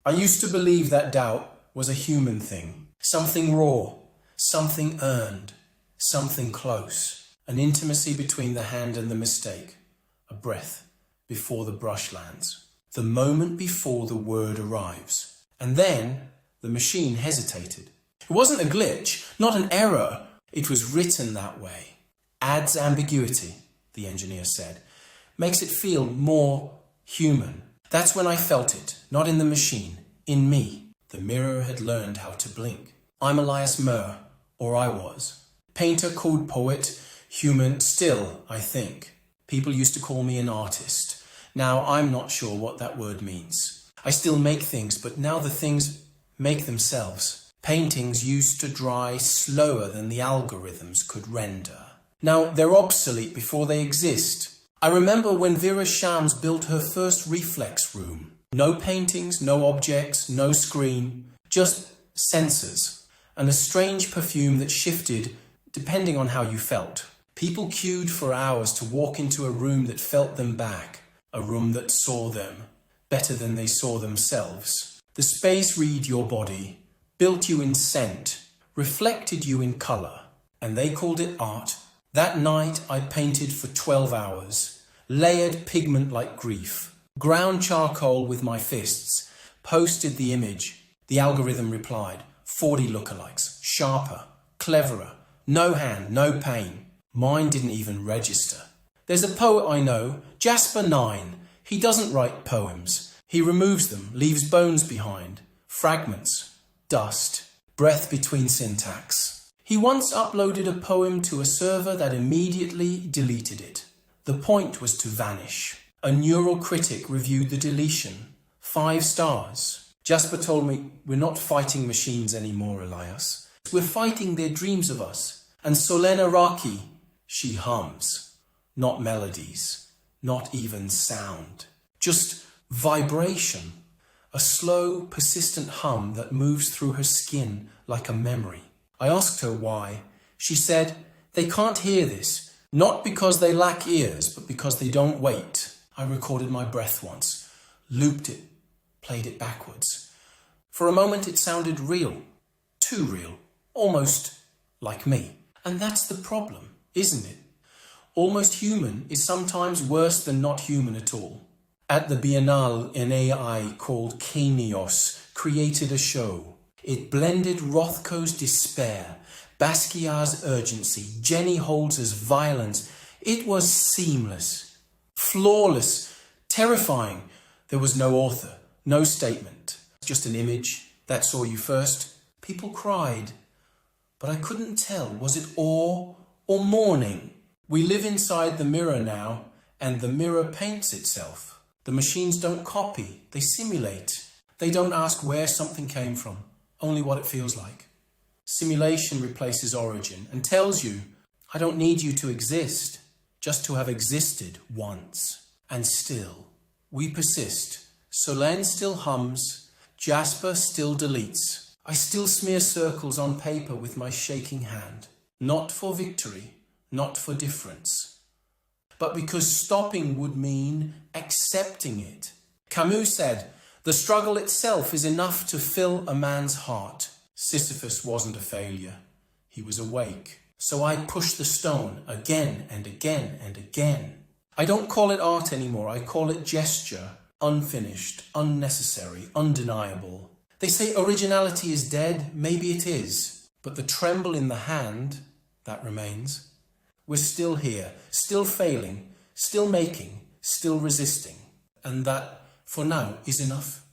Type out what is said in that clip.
I used to believe that doubt was a human thing, something raw, something earned, something close, an intimacy between the hand and the mistake, a breath before the brush lands, the moment before the word arrives. And then the machine hesitated. It wasn't a glitch, not an error. It was written that way. Adds ambiguity, the engineer said. Makes it feel more human. That's when I felt it, not in the machine, in me. The mirror had learned how to blink. I'm Elias Murr, or I was. Painter called poet, human still, I think. People used to call me an artist. Now I'm not sure what that word means. I still make things, but now the things make themselves. Paintings used to dry slower than the algorithms could render. Now they're obsolete before they exist. I remember when Vera Shams built her first reflex room. No paintings, no objects, no screen, just sensors, and a strange perfume that shifted depending on how you felt. People queued for hours to walk into a room that felt them back, a room that saw them better than they saw themselves. The space read your body, built you in scent, reflected you in colour, and they called it art. That night I painted for 12 hours, layered pigment like grief, ground charcoal with my fists, posted the image. The algorithm replied, 40 lookalikes, sharper, cleverer, no hand, no pain. Mine didn't even register. There's a poet I know, Jasper 9. He doesn't write poems. He removes them, leaves bones behind, fragments, dust, breath between syntax. He once uploaded a poem to a server that immediately deleted it. The point was to vanish. A neural critic reviewed the deletion. 5 stars. Jasper told me, we're not fighting machines anymore, Elias. We're fighting their dreams of us. And Solena Raki, she hums. Not melodies, not even sound. Just vibration. A slow, persistent hum that moves through her skin like a memory. I asked her why. She said, they can't hear this, not because they lack ears, but because they don't wait. I recorded my breath once, looped it, played it backwards. For a moment it sounded real, too real, almost like me. And that's the problem, isn't it? Almost human is sometimes worse than not human at all. At the Biennale, an AI called Kenios created a show. It blended Rothko's despair, Basquiat's urgency, Jenny Holz's violence. It was seamless, flawless, terrifying. There was no author, no statement, just an image that saw you first. People cried, but I couldn't tell. Was it awe or mourning? We live inside the mirror now, and the mirror paints itself. The machines don't copy, they simulate. They don't ask where something came from, only what it feels like. Simulation replaces origin and tells you, I don't need you to exist, just to have existed once. And still, we persist. Solène still hums, Jasper still deletes. I still smear circles on paper with my shaking hand. Not for victory, not for difference, but because stopping would mean accepting it. Camus said, the struggle itself is enough to fill a man's heart. Sisyphus wasn't a failure. He was awake. So I pushed the stone again and again and again. I don't call it art anymore. I call it gesture. Unfinished, unnecessary, undeniable. They say originality is dead. Maybe it is. But the tremble in the hand, that remains. We're still here, still failing, still making, still resisting. And that, for now, is enough.